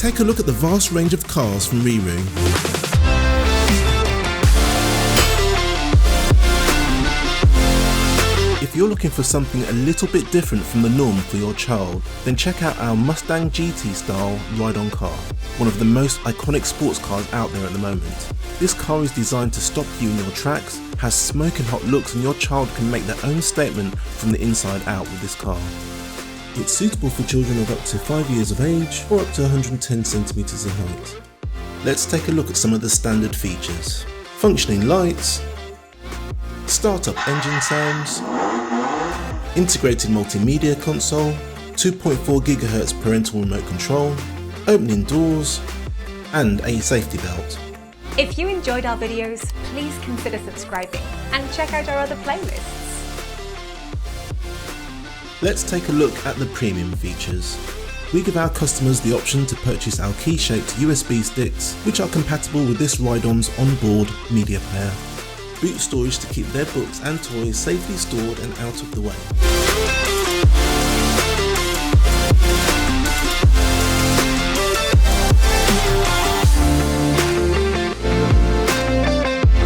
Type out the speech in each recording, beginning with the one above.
take a look at the vast range of cars from RiiRoo. If you're looking for something a little bit different from the norm for your child, then check out our Mustang GT style ride-on car, one of the most iconic sports cars out there at the moment. This car is designed to stop you in your tracks, has smoking hot looks, and your child can make their own statement from the inside out with this car. It's suitable for children of up to 5 years of age or up to 110 centimeters in height. Let's take a look at some of the standard features. Functioning lights, start-up engine sounds, integrated multimedia console, 2.4 GHz parental remote control, opening doors, and a safety belt. If you enjoyed our videos, please consider subscribing and check out our other playlists. Let's take a look at the premium features. We give our customers the option to purchase our key-shaped USB sticks, which are compatible with this ride-on's onboard media player. Boot storage to keep their books and toys safely stored and out of the way.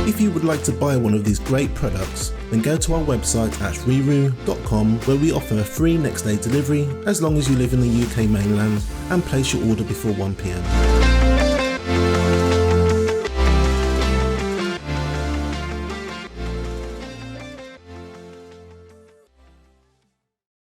If you would like to buy one of these great products, then go to our website at RiiRoo.com, where we offer free next day delivery as long as you live in the UK mainland and place your order before 1 PM.